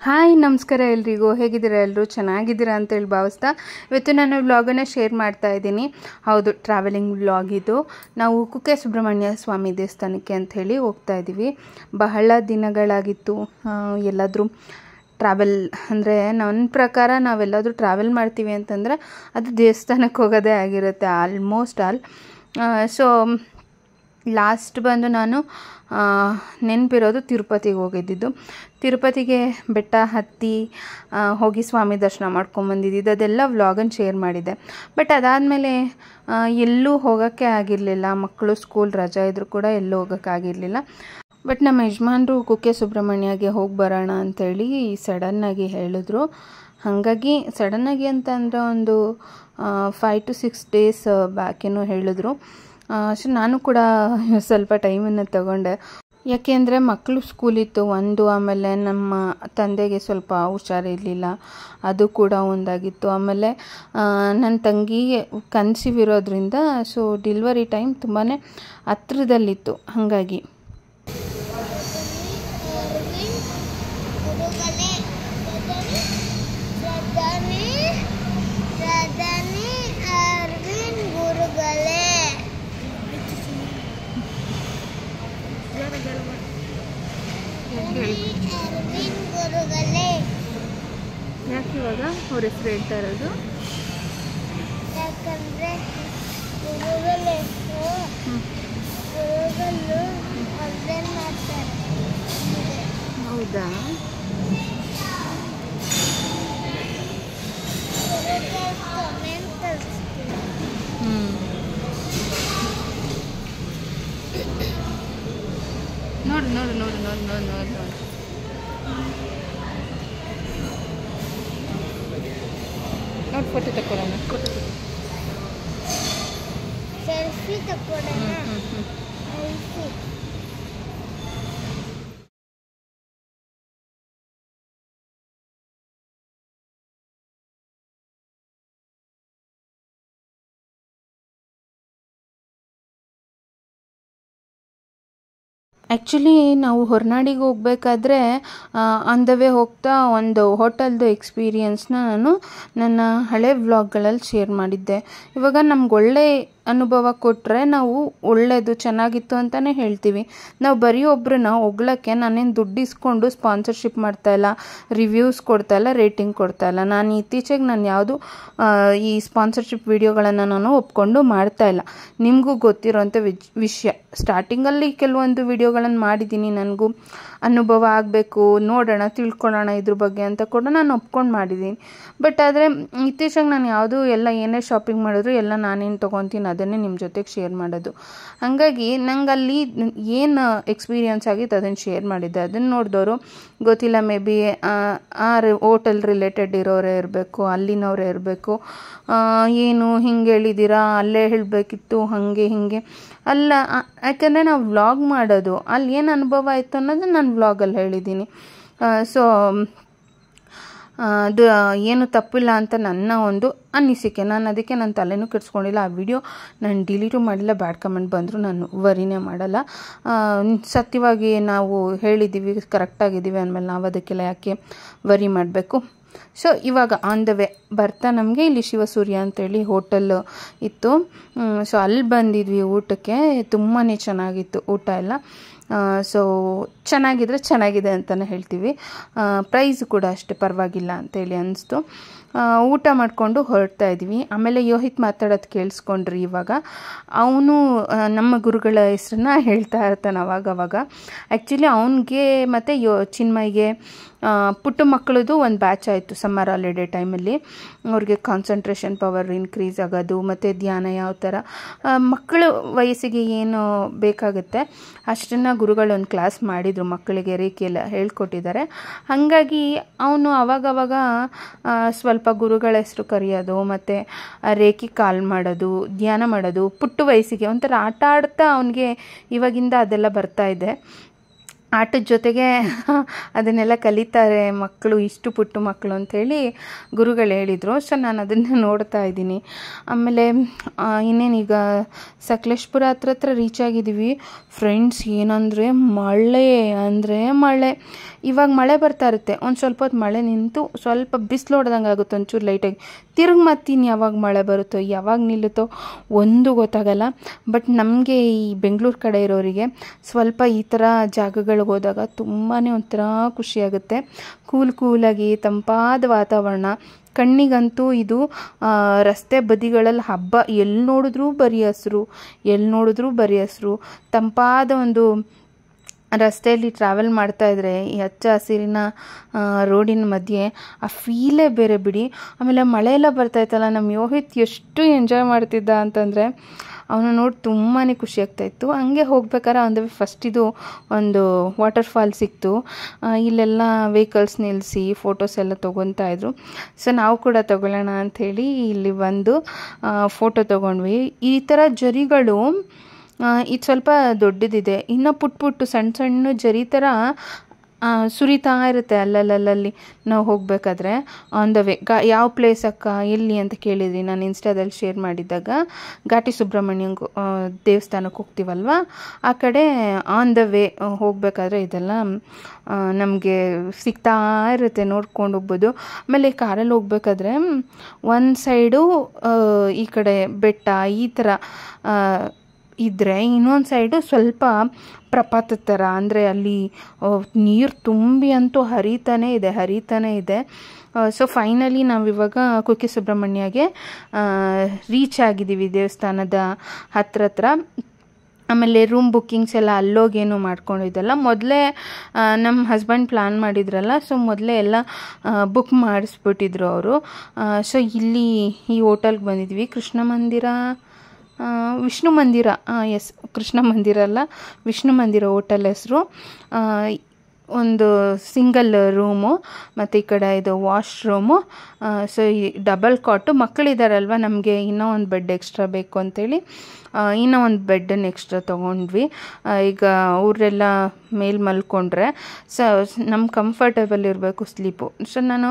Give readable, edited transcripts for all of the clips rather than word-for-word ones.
Hi ನಮಸ್ಕಾರ ಎಲ್ರಿಗೂ. ಹೇಗಿದ್ದೀರಾ? ಎಲ್ಲರೂ ಚೆನ್ನಾಗಿದ್ದೀರಾ ಅಂತೇಳಿ ಭಾವಿಸ್ತಾ ಇವತ್ತು ನಾನು ವ್ಲಾಗನ್ನು ಶೇರ್ ಮಾಡ್ತಾ ಇದ್ದೀನಿ. ಹೌದು, ಟ್ರಾವೆಲಿಂಗ್ ವ್ಲಾಗ್ ಇದು. ನಾವು ಕುಕ್ಕೆ ಸುಬ್ರಹ್ಮಣ್ಯ ಸ್ವಾಮಿ ದೇವಸ್ಥಾನಕ್ಕೆ ಅಂಥೇಳಿ ಹೋಗ್ತಾ ಇದ್ದೀವಿ. ಬಹಳ ದಿನಗಳಾಗಿತ್ತು ಎಲ್ಲಾದರೂ ಟ್ರಾವೆಲ್ ಅಂದರೆ ನನ್ನ ಪ್ರಕಾರ ನಾವೆಲ್ಲಾದರೂ ಟ್ರಾವೆಲ್ ಮಾಡ್ತೀವಿ ಅಂತಂದರೆ ಅದು ದೇವಸ್ಥಾನಕ್ಕೆ ಹೋಗೋದೇ ಆಗಿರುತ್ತೆ ಆಲ್ಮೋಸ್ಟ್ ಆಲ್. ಸೊ ಲಾಸ್ಟ್ ಬಂದು ನಾನು ನೆನಪಿರೋದು ತಿರುಪತಿಗೆ ಹೋಗಿದ್ದಿದ್ದು. ತಿರುಪತಿಗೆ ಬೆಟ್ಟ ಹತ್ತಿ ಹೋಗಿ ಸ್ವಾಮಿ ದರ್ಶನ ಮಾಡ್ಕೊಂಬಂದಿದ್ದು, ಅದೆಲ್ಲ ವ್ಲಾಗನ್ನು ಶೇರ್ ಮಾಡಿದ್ದೆ. ಬಟ್ ಅದಾದಮೇಲೆ ಎಲ್ಲೂ ಹೋಗೋಕ್ಕೆ ಆಗಿರಲಿಲ್ಲ. ಮಕ್ಕಳು ಸ್ಕೂಲ್ ರಜಾ ಇದ್ದರೂ ಕೂಡ ಎಲ್ಲೂ ಹೋಗೋಕ್ಕಾಗಿರಲಿಲ್ಲ. ಬಟ್ ನಮ್ಮ ಯಜಮಾನರು ಕುಕ್ಕೆ ಸುಬ್ರಹ್ಮಣ್ಯಗೆ ಹೋಗಿ ಬರೋಣ ಅಂಥೇಳಿ ಸಡನ್ನಾಗಿ ಹೇಳಿದ್ರು. ಹಾಗಾಗಿ ಸಡನ್ನಾಗಿ ಅಂತ ಅಂದರೆ ಒಂದು 5 to 6 days ಬ್ಯಾಕೇನೋ ಹೇಳಿದ್ರು. ಸೊ ನಾನು ಕೂಡ ಸ್ವಲ್ಪ ಟೈಮನ್ನು ತಗೊಂಡೆ. ಯಾಕೆಂದರೆ ಮಕ್ಕಳು ಸ್ಕೂಲಿತ್ತು ಒಂದು, ಆಮೇಲೆ ನಮ್ಮ ತಂದೆಗೆ ಸ್ವಲ್ಪ ಹುಷಾರಿರಲಿಲ್ಲ, ಅದು ಕೂಡ ಒಂದಾಗಿತ್ತು. ಆಮೇಲೆ ನನ್ನ ತಂಗಿಗೆ ಕನ್ಸೀವ್ ಇರೋದ್ರಿಂದ ಸೊ ಡೆಲಿವರಿ ಟೈಮ್ ತುಂಬಾ ಹತ್ರದಲ್ಲಿತ್ತು. ಹಾಗಾಗಿ ಯಾಕೆ ಇವಾಗ ಅವ್ರ ಹೆಸರು ಹೇಳ್ತಾ ಇರೋದು? ಯಾಕಂದರೆ ಗುರುಗಳ ಹೆಸರು ಗುರುಗಳು ಅರ್ಧನ್ ಮಾಡ್ತಾರೆ. ಹೌದಾ? ನೋಡು ನೋಡು ನೋಡು ನೋಡು ನೋಡು ನೋಡು ನೋಡು ನೋಡಿ, ಫೋಟೋ ತಗೊಳ್ಳೋಣ. ಸೆಲ್ಫಿ ತಗೊಳ್ಳೋಣ. ಸೆಲ್ಫಿ ಆ್ಯಕ್ಚುಲಿ ನಾವು ಹೊರನಾಡಿಗೆ ಹೋಗಬೇಕಾದ್ರೆ ಆನ್ ದ ವೇ ಹೋಗ್ತಾ ಒಂದು ಹೋಟೆಲ್ದು ಎಕ್ಸ್ಪೀರಿಯನ್ಸ್ನ ನಾನು ನನ್ನ ಹಳೆ ವ್ಲಾಗ್ಗಳಲ್ಲಿ ಶೇರ್ ಮಾಡಿದ್ದೆ. ಇವಾಗ ನಮ್ಗೆ ಒಳ್ಳೆ ಅನುಭವ ಕೊಟ್ಟರೆ ನಾವು ಒಳ್ಳೆಯದು ಚೆನ್ನಾಗಿತ್ತು ಅಂತಲೇ ಹೇಳ್ತೀವಿ. ನಾವು ಬರೀ ಒಬ್ಬರನ್ನ ಹೊಗಳಕ್ಕೆ ನಾನೇನು ದುಡ್ಡು ಇಸ್ಕೊಂಡು ಸ್ಪಾನ್ಸರ್ಶಿಪ್ ಮಾಡ್ತಾಯಿಲ್ಲ, ರಿವ್ಯೂಸ್ ಕೊಡ್ತಾಯಿಲ್ಲ, ರೇಟಿಂಗ್ ಕೊಡ್ತಾಯಿಲ್ಲ. ನಾನು ಇತ್ತೀಚೆಗೆ ನಾನು ಯಾವುದು ಈ ಸ್ಪಾನ್ಸರ್ಶಿಪ್ ವಿಡಿಯೋಗಳನ್ನು ನಾನು ಒಪ್ಕೊಂಡು ಮಾಡ್ತಾಯಿಲ್ಲ. ನಿಮಗೂ ಗೊತ್ತಿರೋಂಥ ವಿಷಯ. ಸ್ಟಾರ್ಟಿಂಗಲ್ಲಿ ಕೆಲವೊಂದು ವಿಡಿಯೋಗಳನ್ನು ಮಾಡಿದ್ದೀನಿ, ನನಗೂ ಅನುಭವ ಆಗಬೇಕು, ನೋಡೋಣ, ತಿಳ್ಕೊಳ್ಳೋಣ ಇದ್ರ ಬಗ್ಗೆ ಅಂತ ಕೂಡ ನಾನು ಒಪ್ಕೊಂಡು ಮಾಡಿದ್ದೀನಿ. ಬಟ್ ಆದರೆ ಇತ್ತೀಚೆಗೆ ನಾನು ಯಾವುದು ಎಲ್ಲ ಏನೇ ಶಾಪಿಂಗ್ ಮಾಡಿದ್ರು ಎಲ್ಲ ನಾನೇನು ತೊಗೊತೀನಿ ಅದನ್ನೇ ನಿಮ್ಮ ಜೊತೆಗೆ ಶೇರ್ ಮಾಡೋದು. ಹಾಗಾಗಿ ನಂಗೆ ಅಲ್ಲಿ ಏನು ಎಕ್ಸ್ಪೀರಿಯನ್ಸ್ ಆಗಿತ್ತು ಅದನ್ನು ಶೇರ್ ಮಾಡಿದ್ದೆ. ಅದನ್ನು ನೋಡಿದವರು ಗೊತ್ತಿಲ್ಲ, ಮೇ ಬಿ ಆ ಹೋಟೆಲ್ ರಿಲೇಟೆಡ್ ಇರೋರೇ ಇರಬೇಕು, ಅಲ್ಲಿನವರೇ ಇರಬೇಕು. ಏನು ಹಿಂಗೆ ಹೇಳಿದ್ದೀರಾ, ಅಲ್ಲೇ ಹೇಳಬೇಕಿತ್ತು, ಹಾಗೆ ಹೀಗೆ ಅಲ್ಲ. ಯಾಕೆಂದರೆ ನಾವು ವ್ಲಾಗ್ ಮಾಡೋದು ಅಲ್ಲಿ ಏನು ಅನುಭವ ಆಯಿತು ಅನ್ನೋದು ನಾನು ವ್ಲಾಗಲ್ಲಿ ಹೇಳಿದ್ದೀನಿ. ಸೊ ಅದು ಏನು ತಪ್ಪಿಲ್ಲ ಅಂತ ನನ್ನ ಒಂದು ಅನಿಸಿಕೆ. ನಾನು ಅದಕ್ಕೆ ನನ್ನ ತಲೆನೂ ಕೆಡಿಸ್ಕೊಂಡಿಲ್ಲ. ಆ ವಿಡಿಯೋ ನಾನು ಡಿಲೀಟು ಮಾಡಿಲ್ಲ. ಬ್ಯಾಡ್ ಕಮೆಂಟ್ ಬಂದರೂ ನಾನು ವರಿನೇ ಮಾಡಲ್ಲ. ಸತ್ಯವಾಗಿ ನಾವು ಹೇಳಿದ್ದೀವಿ, ಕರೆಕ್ಟಾಗಿದ್ದೀವಿ ಅಂದಮೇಲೆ ನಾವು ಅದಕ್ಕೆಲ್ಲ ಯಾಕೆ ವರಿ ಮಾಡಬೇಕು? ಸೊ ಇವಾಗ ಆನ್ ದ ವೇ ಬರ್ತಾ ನಮಗೆ ಇಲ್ಲಿ ಶಿವಸೂರ್ಯ ಅಂತೇಳಿ ಹೋಟೆಲ್ ಇತ್ತು. ಸೊ ಅಲ್ಲಿ ಬಂದಿದ್ವಿ ಊಟಕ್ಕೆ. ತುಂಬಾ ಚೆನ್ನಾಗಿತ್ತು ಊಟ ಎಲ್ಲ. ಸೊ ಚೆನ್ನಾಗಿದ್ರೆ ಚೆನ್ನಾಗಿದೆ ಅಂತಲೇ ಹೇಳ್ತೀವಿ. ಪ್ರೈಸ್ ಕೂಡ ಅಷ್ಟೇ ಪರವಾಗಿಲ್ಲ ಅಂತೇಳಿ ಅನಿಸ್ತು. ಊಟ ಮಾಡಿಕೊಂಡು ಹೊರಡ್ತಾ ಇದ್ವಿ. ಆಮೇಲೆ ಯೋಹಿತ್ ಮಾತಾಡೋದು ಕೇಳಿಸ್ಕೊಂಡ್ರಿ. ಇವಾಗ ಅವನು ನಮ್ಮ ಗುರುಗಳ ಹೆಸ್ರನ್ನ ಹೇಳ್ತಾ ಇರ್ತಾನೆ ಅವಾಗವಾಗ. ಆ್ಯಕ್ಚುಲಿ ಅವನಿಗೆ ಮತ್ತು ಚಿನ್ಮಯ್ಗೆ ಪುಟ್ಟ ಮಕ್ಕಳದು ಒಂದು ಬ್ಯಾಚ್ ಆಯಿತು ಸಮ್ಮರ್ ಹಾಲಿಡೇ ಟೈಮಲ್ಲಿ. ಅವ್ರಿಗೆ ಕಾನ್ಸಂಟ್ರೇಷನ್ ಪವರ್ ಇನ್ಕ್ರೀಸ್ ಆಗೋದು ಮತ್ತು ಧ್ಯಾನ ಯಾವ ಥರ ಮಕ್ಕಳ ವಯಸ್ಸಿಗೆ ಏನು ಬೇಕಾಗುತ್ತೆ ಅಷ್ಟನ್ನು ಗುರುಗಳು ಒಂದು ಕ್ಲಾಸ್ ಮಾಡಿದರು. ಮಕ್ಕಳಿಗೆ ರೇಖೆ ಎಲ್ಲ ಹೇಳ್ಕೊಟ್ಟಿದ್ದಾರೆ. ಹಾಗಾಗಿ ಅವನು ಅವಾಗವಾಗ ಸ್ವಲ್ಪ ಗುರುಗಳ ಹೆಸರು ಕರೆಯೋದು ಮತ್ತು ರೇಖೆ ಕಾಲ್ ಮಾಡೋದು, ಧ್ಯಾನ ಮಾಡೋದು, ಪುಟ್ಟ ವಯಸ್ಸಿಗೆ ಒಂಥರ ಆಟ ಆಡ್ತಾ ಅವನಿಗೆ ಇವಾಗಿಂದ ಅದೆಲ್ಲ ಬರ್ತಾ ಇದೆ. ಆಟದ ಜೊತೆಗೆ ಅದನ್ನೆಲ್ಲ ಕಲಿತಾರೆ ಮಕ್ಕಳು, ಇಷ್ಟು ಪುಟ್ಟ ಮಕ್ಕಳು ಅಂಥೇಳಿ ಗುರುಗಳು ಹೇಳಿದರು. ಸೊ ನಾನು ಅದನ್ನು ನೋಡ್ತಾ ಇದ್ದೀನಿ. ಆಮೇಲೆ ಇನ್ನೇನೀಗ ಸಕಲೇಶ್ಪುರ ಹತ್ರ ರೀಚ್ ಆಗಿದ್ದೀವಿ ಫ್ರೆಂಡ್ಸ್. ಏನಂದರೆ ಮಳೆ ಅಂದರೆ ಮಳೆ. ಇವಾಗ ಮಳೆ ಬರ್ತಾ ಇರುತ್ತೆ, ಒಂದು ಸ್ವಲ್ಪ ಹೊತ್ತು ಮಳೆ ನಿಂತು ಸ್ವಲ್ಪ ಬಿಸಿಲು ಹೊಡೆದಂಗೆ ಆಗುತ್ತೆ ಒಂಚೂರು ಲೈಟಾಗಿ, ತಿರುಗಿ ಮತ್ತಿನ್ನು ಯಾವಾಗ ಮಳೆ ಬರುತ್ತೋ ಯಾವಾಗ ನಿಲ್ಲುತ್ತೋ ಒಂದು ಗೊತ್ತಾಗಲ್ಲ. ಬಟ್ ನಮಗೆ ಈ ಬೆಂಗಳೂರು ಕಡೆ ಇರೋರಿಗೆ ಸ್ವಲ್ಪ ಈ ಥರ ಜಾಗಗಳಿಗೆ ಹೋದಾಗ ತುಂಬಾ ಒಂಥರ ಖುಷಿಯಾಗುತ್ತೆ. ಕೂಲಾಗಿ ತಂಪಾದ ವಾತಾವರಣ. ಕಣ್ಣಿಗಂತೂ ಇದು ರಸ್ತೆ ಬದಿಗಳಲ್ಲಿ ಹಬ್ಬ, ಎಲ್ಲಿ ನೋಡಿದ್ರೂ ಬರೀ ಹಸಿರು, ತಂಪಾದ ಒಂದು ರಸ್ತೆಯಲ್ಲಿ ಟ್ರಾವೆಲ್ ಮಾಡ್ತಾಯಿದ್ರೆ ಈ ಹಚ್ಚ ಹಸಿರಿನ ರೋಡಿನ ಮಧ್ಯೆ ಆ ಫೀಲೇ ಬೇರೆ ಬಿಡಿ. ಆಮೇಲೆ ಮಳೆ ಎಲ್ಲ ಬರ್ತಾಯಿತ್ತಲ್ಲ, ನಮ್ಮ ಯೋಹಿತ್ ಎಷ್ಟು ಎಂಜಾಯ್ ಮಾಡ್ತಿದ್ದ ಅಂತಂದರೆ ಅವನು ನೋಡಿ ತುಂಬಾ ಖುಷಿ ಆಗ್ತಾಯಿತ್ತು. ಹಂಗೆ ಹೋಗ್ಬೇಕಾದ್ರೆ ಒಂದು ಫಸ್ಟ್ ಇದು ಒಂದು ವಾಟರ್ ಫಾಲ್ ಸಿಕ್ತು. ಇಲ್ಲೆಲ್ಲ ವೆಹಿಕಲ್ಸ್ ನಿಲ್ಲಿಸಿ ಫೋಟೋಸ್ ಎಲ್ಲ ತೊಗೊತಾಯಿದ್ರು. ಸೊ ನಾವು ಕೂಡ ತೊಗೊಳ್ಳೋಣ ಅಂಥೇಳಿ ಇಲ್ಲಿ ಬಂದು ಫೋಟೋ ತೊಗೊಂಡ್ವಿ. ಈ ಥರ ಜರಿಗಳು ಇದು ಸ್ವಲ್ಪ ದೊಡ್ಡದಿದೆ, ಇನ್ನು ಪುಟ್ಟು ಸಣ್ಣ ಜರಿ ಥರ ಸುರಿತಾ ಇರುತ್ತೆ ಅಲ್ಲಲ್ಲಿ ನಾವು ಹೋಗಬೇಕಾದ್ರೆ. ಆನ್ ದ ವೇ ಯಾವ ಪ್ಲೇಸ್ ಅಕ್ಕ, ಎಲ್ಲಿ ಅಂತ ಕೇಳಿದ್ರಿ, ನಾನು ಇನ್ಸ್ಟಾದಲ್ಲಿ ಶೇರ್ ಮಾಡಿದ್ದಾಗ ಘಾಟಿ ಸುಬ್ರಹ್ಮಣ್ಯ ದೇವಸ್ಥಾನಕ್ಕೆ ಹೋಗ್ತೀವಲ್ವ, ಆ ಕಡೆ ಆನ್ ದ ವೇ ಹೋಗಬೇಕಾದ್ರೆ ಇದೆಲ್ಲ ನಮಗೆ ಸಿಗ್ತಾ ಇರುತ್ತೆ, ನೋಡ್ಕೊಂಡು ಹೋಗ್ಬೋದು. ಆಮೇಲೆ ಕಾರಲ್ಲಿ ಹೋಗ್ಬೇಕಾದ್ರೆ ಒಂದು ಸೈಡು ಈ ಕಡೆ ಬೆಟ್ಟ ಈ ಥರ ಇದ್ದರೆ, ಇನ್ನೊಂದು ಸೈಡು ಸ್ವಲ್ಪ ಪ್ರಪಾತದ ಥರ, ಅಂದರೆ ಅಲ್ಲಿ ನೀರು ತುಂಬಿ ಅಂತೂ ಹರಿತಾನೇ ಇದೆ. ಸೊ ಫೈನಲಿ ನಾವಿವಾಗ ಕುಕ್ಕೆ ಸುಬ್ರಹ್ಮಣ್ಯಗೆ ರೀಚ್ ಆಗಿದ್ದೀವಿ, ದೇವಸ್ಥಾನದ ಹತ್ರ. ಆಮೇಲೆ ರೂಮ್ ಬುಕ್ಕಿಂಗ್ಸ್ ಎಲ್ಲ ಅಲ್ಲೋಗೇನು ಮಾಡ್ಕೊಂಡಿದ್ದಲ್ಲ, ಮೊದಲೇ ನಮ್ಮ ಹಸ್ಬೆಂಡ್ ಪ್ಲ್ಯಾನ್ ಮಾಡಿದ್ರಲ್ಲ, ಸೊ ಮೊದಲೇ ಎಲ್ಲ ಬುಕ್ ಮಾಡಿಸ್ಬಿಟ್ಟಿದ್ರು ಅವರು. ಸೊ ಇಲ್ಲಿ ಈ ಹೋಟೆಲ್ಗೆ ಬಂದಿದ್ವಿ, ವಿಷ್ಣು ಮಂದಿರ, ಎಸ್ ಕೃಷ್ಣ ಮಂದಿರ ಅಲ್ಲ, ವಿಷ್ಣು ಮಂದಿರ ಹೋಟೆಲ್ ಹೆಸರು. ಒಂದು ಸಿಂಗಲ್ ರೂಮು ಮತ್ತು ಈ ಕಡೆ ಇದು ವಾಶ್ರೂಮು. ಸೊ ಈ ಡಬಲ್ ಕಾಟು, ಮಕ್ಕಳಿದ್ದಾರಲ್ವ, ನಮಗೆ ಇನ್ನೂ ಒಂದು ಬೆಡ್ ಎಕ್ಸ್ಟ್ರಾ ಬೇಕು ಅಂತೇಳಿ ಇನ್ನೂ ಒಂದು ಬೆಡ್ಡನ್ನು ಎಕ್ಸ್ಟ್ರಾ ತೊಗೊಂಡ್ವಿ. ಈಗ ಅವರೆಲ್ಲ ಮೇಲೆ ಮಲ್ಕೊಂಡ್ರೆ ಸೊ ನಮ್ಗೆ ಕಂಫರ್ಟೇಬಲ್ ಇರಬೇಕು ಸ್ಲೀಪು. ಸೊ ನಾನು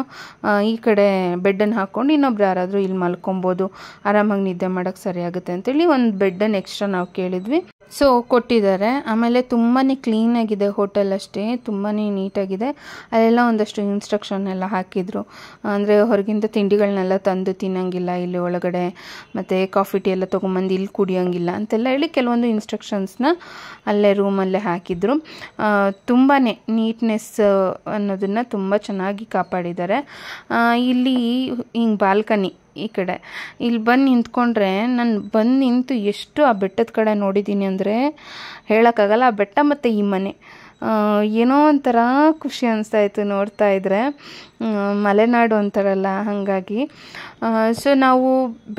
ಈ ಕಡೆ ಬೆಡ್ಡನ್ನು ಹಾಕ್ಕೊಂಡು ಇನ್ನೊಬ್ರು ಯಾರಾದರೂ ಇಲ್ಲಿ ಮಲ್ಕೊಬೋದು, ಆರಾಮಾಗಿ ನಿದ್ದೆ ಮಾಡೋಕ್ಕೆ ಸರಿಯಾಗುತ್ತೆ ಅಂತೇಳಿ ಒಂದು ಬೆಡ್ಡನ್ನು ಎಕ್ಸ್ಟ್ರಾ ನಾವು ಕೇಳಿದ್ವಿ. ಸೊ ಕೊಟ್ಟಿದ್ದಾರೆ. ಆಮೇಲೆ ತುಂಬಾ ಕ್ಲೀನಾಗಿದೆ ಹೋಟೆಲ್, ಅಷ್ಟೇ ತುಂಬಾ ನೀಟಾಗಿದೆ. ಅಲ್ಲೆಲ್ಲ ಒಂದಷ್ಟು ಇನ್ಸ್ಟ್ರಕ್ಷನ್ ಎಲ್ಲ ಹಾಕಿದರು, ಅಂದರೆ ಹೊರಗಿಂದ ತಿಂಡಿಗಳನ್ನೆಲ್ಲ ತಂದು ತಿನ್ನೋಂಗಿಲ್ಲ ಇಲ್ಲಿ ಒಳಗಡೆ, ಮತ್ತು ಕಾಫಿ ಟೀ ಎಲ್ಲ ತೊಗೊಂಬಂದು ಇಲ್ಲಿ ಕುಡಿಯೋಂಗಿಲ್ಲ ಅಂತೆಲ್ಲ ಹೇಳಿ ಕೆಲವೊಂದು ಇನ್ಸ್ಟ್ರಕ್ಷನ್ಸ್ನ ಅಲ್ಲೇ ರೂಮಲ್ಲೇ ಹಾಕಿದರು. ತುಂಬಾ ನೀಟ್ನೆಸ್ ಅನ್ನೋದನ್ನು ತುಂಬ ಚೆನ್ನಾಗಿ ಕಾಪಾಡಿದ್ದಾರೆ. ಇಲ್ಲಿ ಹಿಂಗೆ ಬಾಲ್ಕನಿ ಈ ಕಡೆ ಇಲ್ಲಿ ಬಂದು ನಿಂತ್ಕೊಂಡ್ರೆ, ನಾನು ಬಂದು ನಿಂತು ಎಷ್ಟು ಆ ಬೆಟ್ಟದ ಕಡೆ ನೋಡಿದ್ದೀನಿ ಅಂದರೆ ಹೇಳೋಕ್ಕಾಗಲ್ಲ. ಆ ಬೆಟ್ಟ ಮತ್ತು ಈ ಮನೆ ಏನೋ ಒಂಥರ ಖುಷಿ ಅನಿಸ್ತಾಯಿತ್ತು ನೋಡ್ತಾ ಇದ್ದರೆ, ಮಲೆನಾಡು ಅಂತಾರಲ್ಲ ಹಾಗಾಗಿ. ಸೊ ನಾವು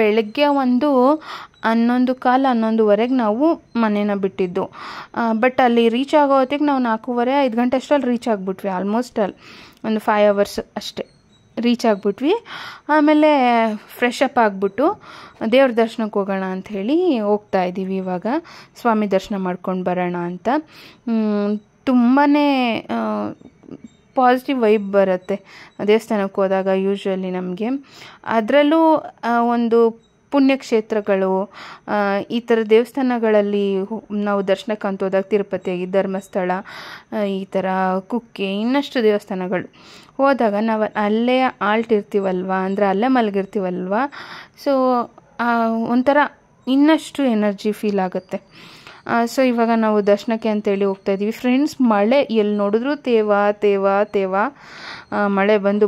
ಬೆಳಗ್ಗೆ 11:15 ನಾವು ಮನೇನ ಬಿಟ್ಟಿದ್ದು. ಬಟ್ ಅಲ್ಲಿ ರೀಚ್ ಆಗೋ ಹೊತ್ತಿಗೆ ನಾವು 4:30-5 ಗಂಟೆ ಅಷ್ಟರಲ್ಲಿ ರೀಚ್ ಆಗಿಬಿಟ್ವಿ. ಆಲ್ಮೋಸ್ಟ್ ಒಂದು 5 hours ಅಷ್ಟೇ ರೀಚ್ ಆಗಿಬಿಟ್ವಿ. ಆಮೇಲೆ ಫ್ರೆಶ್ ಅಪ್ ಆಗಿಬಿಟ್ಟು ದೇವ್ರ ದರ್ಶನಕ್ಕೆ ಹೋಗೋಣ ಅಂಥೇಳಿ ಹೋಗ್ತಾ ಇದ್ದೀವಿ. ಇವಾಗ ಸ್ವಾಮಿ ದರ್ಶನ ಮಾಡ್ಕೊಂಡು ಬರೋಣ ಅಂತ. ತುಂಬಾ ಪಾಸಿಟಿವ್ ವೈಬ್ ಬರುತ್ತೆ ದೇವಸ್ಥಾನಕ್ಕೆ ಹೋದಾಗ ಯೂಶ್ವಲಿ ನಮಗೆ. ಅದರಲ್ಲೂ ಒಂದು ಪುಣ್ಯಕ್ಷೇತ್ರಗಳು, ಈ ಥರ ದೇವಸ್ಥಾನಗಳಲ್ಲಿ ನಾವು ದರ್ಶನಕ್ಕೆ ಅಂತ ಹೋದಾಗ ತಿರುಪತಿ, ಧರ್ಮಸ್ಥಳ, ಈ ಥರ ಕುಕ್ಕೆ, ಇನ್ನಷ್ಟು ದೇವಸ್ಥಾನಗಳು ಹೋದಾಗ ನಾವು ಅಲ್ಲೇ ಆಲ್ಟ್ ಇರ್ತೀವಲ್ವ, ಅಂದರೆ ಅಲ್ಲೇ ಮಲಗಿರ್ತೀವಲ್ವ. ಸೊ ಒಂಥರ ಇನ್ನಷ್ಟು ಎನರ್ಜಿ ಫೀಲ್ ಆಗುತ್ತೆ. ಸೊ ಇವಾಗ ನಾವು ದರ್ಶನಕ್ಕೆ ಅಂತೇಳಿ ಹೋಗ್ತಾಯಿದ್ದೀವಿ. ಫ್ರೆಂಡ್ಸ್, ಮಳೆ ಎಲ್ಲಿ ನೋಡಿದ್ರೂ ತೇವ ಮಳೆ ಬಂದು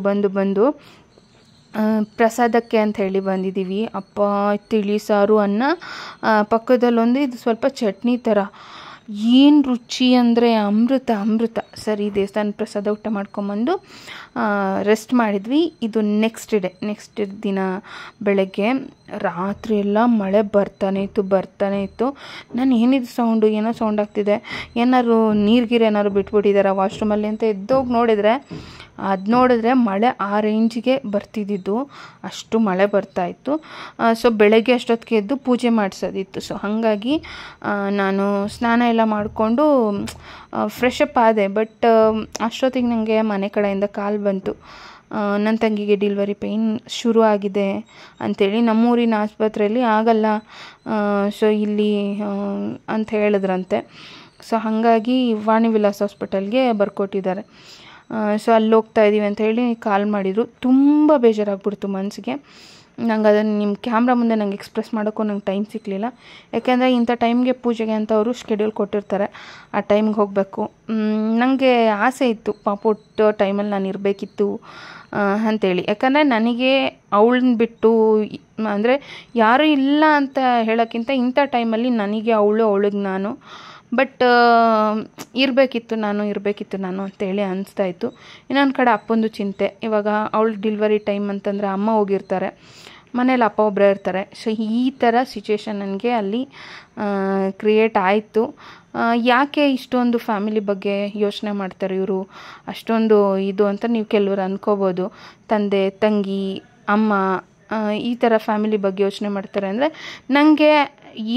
ಪ್ರಸಾದಕ್ಕೆ ಅಂತ ಹೇಳಿ ಬಂದಿದ್ದೀವಿ. ಅಪ್ಪ ತಿಳಿ ಸಾರು ಅನ್ನ, ಪಕ್ಕದಲ್ಲೊಂದು ಇದು ಸ್ವಲ್ಪ ಚಟ್ನಿ ಥರ, ಏನು ರುಚಿ ಅಂದರೆ ಅಮೃತ. ಸರಿ, ದೇವಸ್ಥಾನ ಪ್ರಸಾದ ಊಟ ಮಾಡ್ಕೊಂಬಂದು ರೆಸ್ಟ್ ಮಾಡಿದ್ವಿ. ಇದು ನೆಕ್ಸ್ಟ್ ದಿನ ಬೆಳಗ್ಗೆ. ರಾತ್ರಿ ಎಲ್ಲ ಮಳೆ ಬರ್ತಾನೆ ಇತ್ತು. ನಾನು ಏನಿದು ಸೌಂಡು, ಏನೋ ಸೌಂಡ್ ಆಗ್ತಿದೆ, ಏನಾದ್ರು ನೀರ್ಗೀರು ಏನಾದ್ರು ಬಿಟ್ಬಿಟ್ಟಿದ್ದಾರೆ ವಾಶ್ರೂಮಲ್ಲಿ ಅಂತ ಎದ್ದೋಗಿ ನೋಡಿದ್ರೆ ಮಳೆ ಆ ರೇಂಜಿಗೆ ಬರ್ತಿದ್ದಿದ್ದು, ಅಷ್ಟು ಮಳೆ ಬರ್ತಾಯಿತ್ತು. ಸೊ ಬೆಳಗ್ಗೆ ಅಷ್ಟೊತ್ತಿಗೆ ಎದ್ದು ಪೂಜೆ ಮಾಡಿಸೋದಿತ್ತು. ಸೊ ಹಾಗಾಗಿ ನಾನು ಸ್ನಾನ ಎಲ್ಲ ಮಾಡಿಕೊಂಡು ಫ್ರೆಶ್ ಅಪ್ ಆದೆ. ಬಟ್ ಅಷ್ಟೊತ್ತಿಗೆ ನನಗೆ ಮನೆ ಕಡೆಯಿಂದ ಕಾಲ್ ಬಂತು, ನನ್ನ ತಂಗಿಗೆ ಡೆಲಿವರಿ ಪೇಯ್ನ್ ಶುರು ಆಗಿದೆ ಅಂಥೇಳಿ. ನಮ್ಮೂರಿನ ಆಸ್ಪತ್ರೆಯಲ್ಲಿ ಆಗಲ್ಲ, ಸೊ ಇಲ್ಲಿ ಅಂತ ಹೇಳಿದ್ರಂತೆ. ಸೊ ಹಾಗಾಗಿ ವಾಣಿ ವಿಲಾಸ್ ಹಾಸ್ಪಿಟಲ್ಗೆ ಬರ್ಕೊಟ್ಟಿದ್ದಾರೆ. ಸೊ ಅಲ್ಲಿ ಹೋಗ್ತಾ ಇದ್ದೀವಿ ಅಂತ ಹೇಳಿ ಕಾಲ್ ಮಾಡಿದರು. ತುಂಬ ಬೇಜಾರಾಗ್ಬಿಡ್ತು ಮನಸ್ಸಿಗೆ. ನಂಗೆ ಅದನ್ನು ನಿಮ್ಮ ಕ್ಯಾಮ್ರಾ ಮುಂದೆ ನಂಗೆ ಎಕ್ಸ್ಪ್ರೆಸ್ ಮಾಡೋಕ್ಕೂ ನಂಗೆ ಟೈಮ್ ಸಿಗಲಿಲ್ಲ. ಯಾಕೆಂದರೆ ಇಂಥ ಟೈಮ್ಗೆ ಪೂಜೆಗೆ ಅಂತ ಅವರು ಶೆಡ್ಯೂಲ್ ಕೊಟ್ಟಿರ್ತಾರೆ, ಆ ಟೈಮ್ಗೆ ಹೋಗಬೇಕು. ನನಗೆ ಆಸೆ ಇತ್ತು ಪಾಪ ಹುಟ್ಟೋ ಟೈಮಲ್ಲಿ ನಾನು ಇರಬೇಕಿತ್ತು ಅಂಥೇಳಿ. ಯಾಕಂದರೆ ನನಗೆ ಅವಳನ್ನ ಬಿಟ್ಟು ಅಂದರೆ ಯಾರೂ ಇಲ್ಲ ಅಂತ ಹೇಳೋಕ್ಕಿಂತ ಇಂಥ ಟೈಮಲ್ಲಿ ನನಗೆ ಅವಳಿಗೆ ನಾನು ಬಟ್ ಇರಬೇಕಿತ್ತು ನಾನು ಅಂತೇಳಿ ಅನಿಸ್ತಾಯಿತ್ತು. ಇನ್ನೊಂದು ಕಡೆ ಅಪ್ಪಂದು ಚಿಂತೆ. ಇವಾಗ ಅವಳು ಡೆಲಿವರಿ ಟೈಮ್ ಅಂತಂದರೆ ಅಮ್ಮ ಹೋಗಿರ್ತಾರೆ, ಮನೇಲಿ ಅಪ್ಪ ಒಬ್ಬರೇ ಇರ್ತಾರೆ. ಸೊ ಈ ಥರ ಸಿಚುವೇಶನ್ ನನಗೆ ಅಲ್ಲಿ ಕ್ರಿಯೇಟ್ ಆಯಿತು. ಯಾಕೆ ಇಷ್ಟೊಂದು ಫ್ಯಾಮಿಲಿ ಬಗ್ಗೆ ಯೋಚನೆ ಮಾಡ್ತಾರೆ ಇವರು, ಅಷ್ಟೊಂದು ಇದು ಅಂತ ನೀವು ಕೆಲವರು ಅಂದ್ಕೋಬೋದು. ತಂದೆ, ತಂಗಿ, ಅಮ್ಮ ಈ ಥರ ಫ್ಯಾಮಿಲಿ ಬಗ್ಗೆ ಯೋಚನೆ ಮಾಡ್ತಾರೆ ಅಂದರೆ, ನನಗೆ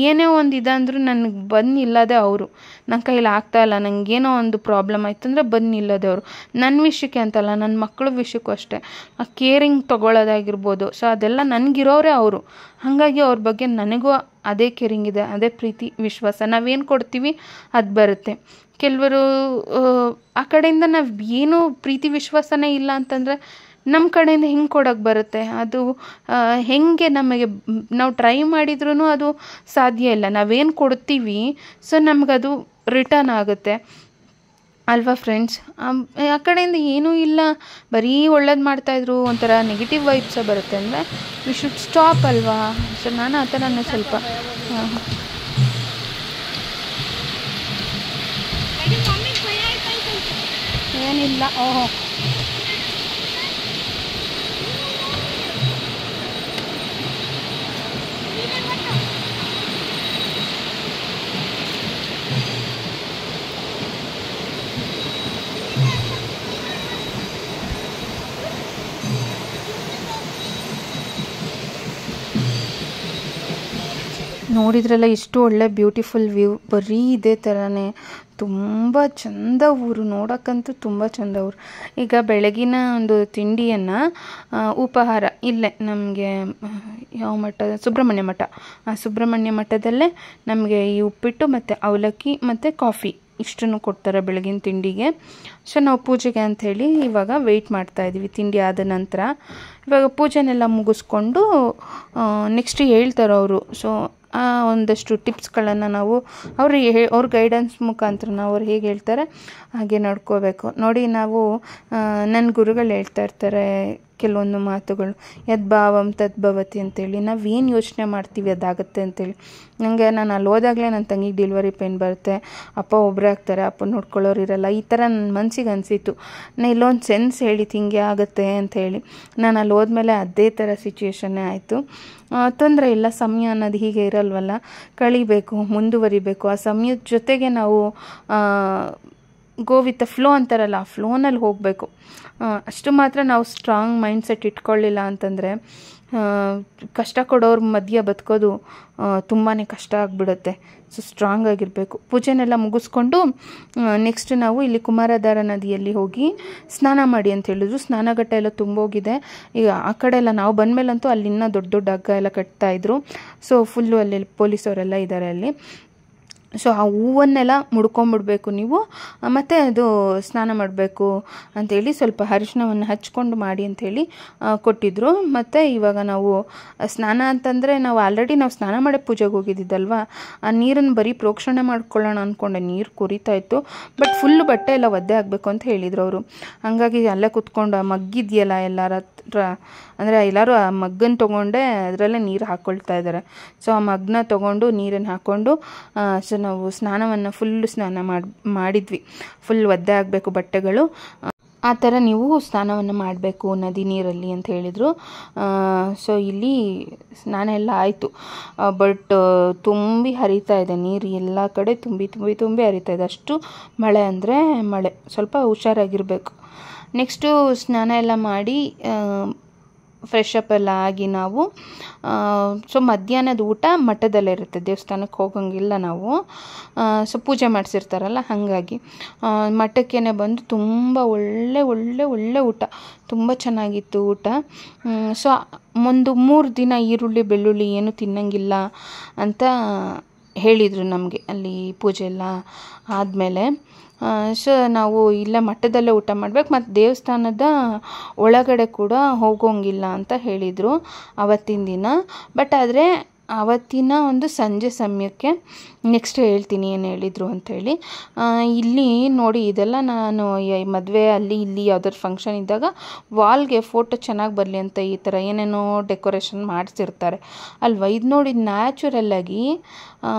ಏನೇ ಒಂದು ಇದಂದರೂ ನನಗೆ ಬಂದು ನಿಲ್ಲದೆ ಅವರು. ನನ್ನ ಕೈಲಿ ಆಗ್ತಾಯಿಲ್ಲ, ನನಗೇನೋ ಒಂದು ಪ್ರಾಬ್ಲಮ್ ಆಯ್ತು ಅಂದರೆ ಬಂದು ನಿಲ್ಲದೆ ಅವರು. ನನ್ನ ವಿಷಯಕ್ಕೆ ಅಂತಲ್ಲ, ನನ್ನ ಮಕ್ಕಳ ವಿಷಯಕ್ಕೂ ಅಷ್ಟೇ. ಆ ಕೇರಿಂಗ್ ತೊಗೊಳ್ಳೋದಾಗಿರ್ಬೋದು. ಸೊ ಅದೆಲ್ಲ ನನಗಿರೋರೇ ಅವರು. ಹಾಗಾಗಿ ಅವ್ರ ಬಗ್ಗೆ ನನಗೂ ಅದೇ ಕೇರಿಂಗ್ ಇದೆ, ಅದೇ ಪ್ರೀತಿ ವಿಶ್ವಾಸ. ನಾವೇನು ಕೊಡ್ತೀವಿ ಅದು ಬರುತ್ತೆ. ಕೆಲವರು ಆ ಕಡೆಯಿಂದ ನಾವು ಏನೂ ಪ್ರೀತಿ ವಿಶ್ವಾಸನೇ ಇಲ್ಲ ಅಂತಂದರೆ ನಮ್ಮ ಕಡೆಯಿಂದ ಹೆಂಗೆ ಕೊಡೋಕ್ಕೆ ಬರುತ್ತೆ? ಅದು ಹೆಂಗೆ ನಮಗೆ ನಾವು ಟ್ರೈ ಮಾಡಿದ್ರೂ ಅದು ಸಾಧ್ಯ ಇಲ್ಲ. ನಾವೇನು ಕೊಡ್ತೀವಿ ಸೊ ನಮಗದು ರಿಟರ್ನ್ ಆಗುತ್ತೆ ಅಲ್ವಾ ಫ್ರೆಂಡ್ಸ್? ಆ ಕಡೆಯಿಂದ ಏನೂ ಇಲ್ಲ, ಬರೀ ಒಳ್ಳೇದು ಮಾಡ್ತಾಯಿದ್ರು, ಒಂಥರ ನೆಗೆಟಿವ್ ವೈಬ್ಸೇ ಬರುತ್ತೆ ಅಂದರೆ ವಿ ಶುಡ್ ಸ್ಟಾಪ್ ಅಲ್ವಾ? ಸೊ ನಾನು ಆ ಥರನೇ ಸ್ವಲ್ಪ ಏನಿಲ್ಲ. ಓಹೋ, ನೋಡಿದ್ರಲ್ಲ ಎಷ್ಟು ಒಳ್ಳೆ ಬ್ಯೂಟಿಫುಲ್ ವ್ಯೂ. ಬರೀ ಇದೇ ಥರನೇ ತುಂಬ ಚಂದ ಊರು, ನೋಡೋಕ್ಕಂತೂ ತುಂಬ ಚಂದ ಊರು. ಈಗ ಬೆಳಗಿನ ಒಂದು ತಿಂಡಿಯನ್ನು ಉಪಹಾರ ಇಲ್ಲೇ ನಮಗೆ ಯಾವ ಮಠ, ಸುಬ್ರಹ್ಮಣ್ಯ ಮಠ, ಆ ಸುಬ್ರಹ್ಮಣ್ಯ ಮಠದಲ್ಲೇ ನಮಗೆ ಈ ಉಪ್ಪಿಟ್ಟು ಮತ್ತು ಅವಲಕ್ಕಿ ಮತ್ತು ಕಾಫಿ ಇಷ್ಟನ್ನು ಕೊಡ್ತಾರೆ ಬೆಳಗಿನ ತಿಂಡಿಗೆ. ಸೊ ನಾವು ಪೂಜೆಗೆ ಅಂಥೇಳಿ ಇವಾಗ ವೆಯ್ಟ್ ಮಾಡ್ತಾಯಿದ್ದೀವಿ. ತಿಂಡಿ ಆದ ನಂತರ ಇವಾಗ ಪೂಜೆನೆಲ್ಲ ಮುಗಿಸ್ಕೊಂಡು ನೆಕ್ಸ್ಟ್ ಹೇಳ್ತಾರೆ ಅವರು. ಸೊ ಒಂದಷ್ಟು ಟಿಪ್ಸ್ಗಳನ್ನು ನಾವು ಅವ್ರ ಗೈಡೆನ್ಸ್ ಮುಖಾಂತರ ನಾವು ಅವ್ರು ಹೇಗೆ ಹೇಳ್ತಾರೆ ಹಾಗೆ ನಡ್ಕೋಬೇಕು. ನೋಡಿ, ನಾವು ನನ್ನ ಗುರುಗಳು ಹೇಳ್ತಾ ಇರ್ತಾರೆ ಕೆಲವೊಂದು ಮಾತುಗಳು, ಯದ್ಭಾವಂ ತದ್ಭವತಿ ಅಂತೇಳಿ. ನಾವೇನು ಯೋಚನೆ ಮಾಡ್ತೀವಿ ಅದಾಗುತ್ತೆ ಅಂತೇಳಿ. ನಾನು ಅಲ್ಲಿ ಹೋದಾಗಲೇ ನನ್ನ ತಂಗಿಗೆ ಡೆಲಿವರಿ ಪೇನ್ ಬರುತ್ತೆ, ಅಪ್ಪ ಒಬ್ಬರೇ ಆಗ್ತಾರೆ, ಅಪ್ಪ ನೋಡ್ಕೊಳ್ಳೋರು ಇರಲ್ಲ, ಈ ಥರ ನನ್ನ ಮನಸ್ಸಿಗೆ ಅನಿಸಿತ್ತು. ನಾನು ಇಲ್ಲೊಂದು ಸೆನ್ಸ್ ಹೇಳಿತ್ತು ಹಿಂಗೆ ಆಗುತ್ತೆ ಅಂಥೇಳಿ. ನಾನು ಅಲ್ಲಿ ಹೋದ್ಮೇಲೆ ಅದೇ ಥರ ಸಿಚುವೇಶನ್ನೇ ಆಯಿತು. ತೊಂದರೆ ಇಲ್ಲ, ಸಮಯ ಅನ್ನೋದು ಹೀಗೆ ಇರಲ್ವಲ್ಲ, ಕಳಿಬೇಕು, ಮುಂದುವರಿಬೇಕು. ಆ ಸಮಯದ ಜೊತೆಗೆ ನಾವು ಗೋ ವಿತ್ ದ ಫ್ಲೋ ಅಂತಾರಲ್ಲ, ಆ ಫ್ಲೋನಲ್ಲಿ ಹೋಗಬೇಕು. ಅಷ್ಟು ಮಾತ್ರ ನಾವು ಸ್ಟ್ರಾಂಗ್ ಮೈಂಡ್ಸೆಟ್ ಇಟ್ಕೊಳ್ಳಿಲ್ಲ ಅಂತಂದರೆ ಕಷ್ಟ ಕೊಡೋರ ಮಧ್ಯೆ ಬದುಕೋದು ತುಂಬಾ ಕಷ್ಟ ಆಗಿಬಿಡುತ್ತೆ. ಸೊ ಸ್ಟ್ರಾಂಗ್ ಆಗಿರಬೇಕು. ಪೂಜೆನೆಲ್ಲ ಮುಗಿಸ್ಕೊಂಡು ನೆಕ್ಸ್ಟ್ ನಾವು ಇಲ್ಲಿ ಕುಮಾರಧಾರ ನದಿಯಲ್ಲಿ ಹೋಗಿ ಸ್ನಾನ ಮಾಡಿ ಅಂತ ಹೇಳಿದ್ರು. ಸ್ನಾನಘಟ್ಟ ಎಲ್ಲ ತುಂಬೋಗಿದೆ. ಈಗ ಆ ಕಡೆ ಎಲ್ಲ ನಾವು ಬಂದಮೇಲಂತೂ ಅಲ್ಲಿ ಇನ್ನೂ ದೊಡ್ಡ ದೊಡ್ಡ ಹಗ್ಗ ಎಲ್ಲ ಕಟ್ತಾಯಿದ್ರು. ಸೊ ಫುಲ್ಲು ಅಲ್ಲಿ ಪೊಲೀಸವರೆಲ್ಲ ಇದ್ದಾರೆ ಅಲ್ಲಿ. ಸೊ ಆ ಹೂವನ್ನೆಲ್ಲ ಮುಡ್ಕೊಂಬಿಡ್ಬೇಕು ನೀವು, ಮತ್ತು ಅದು ಸ್ನಾನ ಮಾಡಬೇಕು ಅಂಥೇಳಿ ಸ್ವಲ್ಪ ಅರಿಶಿಣವನ್ನು ಹಚ್ಕೊಂಡು ಮಾಡಿ ಅಂಥೇಳಿ ಕೊಟ್ಟಿದ್ದರು. ಮತ್ತು ಇವಾಗ ನಾವು ಸ್ನಾನ ಅಂತಂದರೆ ನಾವು ಆಲ್ರೆಡಿ ನಾವು ಸ್ನಾನ ಮಾಡೇ ಪೂಜೆಗೆ ಹೋಗಿದ್ದಿದ್ದಲ್ವ, ಆ ನೀರನ್ನು ಬರೀ ಪ್ರೋಕ್ಷಣೆ ಮಾಡ್ಕೊಳ್ಳೋಣ ಅಂದ್ಕೊಂಡೆ. ನೀರು ಕುರಿತಾಯಿತ್ತು, ಬಟ್ ಫುಲ್ಲು ಬಟ್ಟೆ ಎಲ್ಲ ಒದ್ದೆ ಆಗಬೇಕು ಅಂತ ಹೇಳಿದರು ಅವರು. ಹಾಗಾಗಿ ಅಲ್ಲೇ ಕೂತ್ಕೊಂಡು ಆ ಮಗ್ಗಿದೆಯಲ್ಲ ಎಲ್ಲರ ಹತ್ರ, ಅಂದರೆ ಎಲ್ಲರೂ ಆ ಮಗ್ಗನ್ನು ತೊಗೊಂಡೆ ಅದರಲ್ಲೇ ನೀರು ಹಾಕ್ಕೊಳ್ತಾ ಇದ್ದಾರೆ. ಸೊ ಆ ಮಗ್ಗನ್ನ ತೊಗೊಂಡು ನೀರನ್ನು ಹಾಕ್ಕೊಂಡು ಸೊ ನಾವು ಸ್ನಾನವನ್ನು ಫುಲ್ಲು ಸ್ನಾನ ಮಾಡಿದ್ವಿ. ಫುಲ್ ಒದ್ದೆ ಆಗಬೇಕು ಬಟ್ಟೆಗಳು, ಆ ಥರ ನೀವು ಸ್ನಾನವನ್ನು ಮಾಡಬೇಕು ನದಿ ನೀರಲ್ಲಿ ಅಂತ ಹೇಳಿದರು. ಸೊ ಇಲ್ಲಿ ಸ್ನಾನ ಎಲ್ಲ ಆಯಿತು, ಬಟ್ ತುಂಬಿ ಹರಿತಾ ಇದೆ ನೀರು, ಎಲ್ಲ ಕಡೆ ತುಂಬಿ ಹರಿತಾ ಇದೆ. ಅಷ್ಟು ಮಳೆ ಅಂದರೆ ಮಳೆ, ಸ್ವಲ್ಪ ಹುಷಾರಾಗಿರಬೇಕು. ನೆಕ್ಸ್ಟು ಸ್ನಾನ ಎಲ್ಲ ಮಾಡಿ ಫ್ರೆಶ್ ಅಪ್ ಎಲ್ಲ ಆಗಿ ನಾವು ಸೊ ಮಧ್ಯಾಹ್ನದ ಊಟ ಮಠದಲ್ಲೇ ಇರುತ್ತೆ, ದೇವಸ್ಥಾನಕ್ಕೆ ಹೋಗೋಂಗಿಲ್ಲ ನಾವು. ಸೊ ಪೂಜೆ ಮಾಡಿಸಿರ್ತಾರಲ್ಲ, ಹಾಗಾಗಿ ಮಠಕ್ಕೇ ಬಂದು ತುಂಬ ಒಳ್ಳೆ ಊಟ, ತುಂಬ ಚೆನ್ನಾಗಿತ್ತು ಊಟ. ಸೊ ಒಂದು 3 ದಿನ ಈರುಳ್ಳಿ ಬೆಳ್ಳುಳ್ಳಿ ಏನು ತಿನ್ನಂಗಿಲ್ಲ ಅಂತ ಹೇಳಿದರು ನಮಗೆ ಅಲ್ಲಿ ಪೂಜೆ ಎಲ್ಲ ಆದಮೇಲೆ. ಸೊ ನಾವು ಇಲ್ಲೇ ಮಠದಲ್ಲೇ ಊಟ ಮಾಡಬೇಕು, ಮತ್ತು ದೇವಸ್ಥಾನದ ಒಳಗಡೆ ಕೂಡ ಹೋಗೋಂಗಿಲ್ಲ ಅಂತ ಹೇಳಿದರು ಅವತ್ತಿನ ದಿನ. ಬಟ್ ಆದರೆ ಆವತ್ತಿನ ಒಂದು ಸಂಜೆ ಸಮಯಕ್ಕೆ ನೆಕ್ಸ್ಟ್ ಹೇಳ್ತೀನಿ ಏನು ಹೇಳಿದರು ಅಂಥೇಳಿ. ಇಲ್ಲಿ ನೋಡಿ, ಇದೆಲ್ಲ ನಾನು ಮದುವೆ ಅಲ್ಲಿ ಇಲ್ಲಿ ಯಾವ್ದಾದ್ರು ಫಂಕ್ಷನ್ ಇದ್ದಾಗ ವಾಲ್ಗೆ ಫೋಟೋ ಚೆನ್ನಾಗಿ ಬರಲಿ ಅಂತ ಈ ಥರ ಏನೇನೋ ಡೆಕೋರೇಷನ್ ಮಾಡಿಸಿರ್ತಾರೆ ಅಲ್ವಾ. ಇದು ನೋಡಿ ನ್ಯಾಚುರಲ್ಲಾಗಿ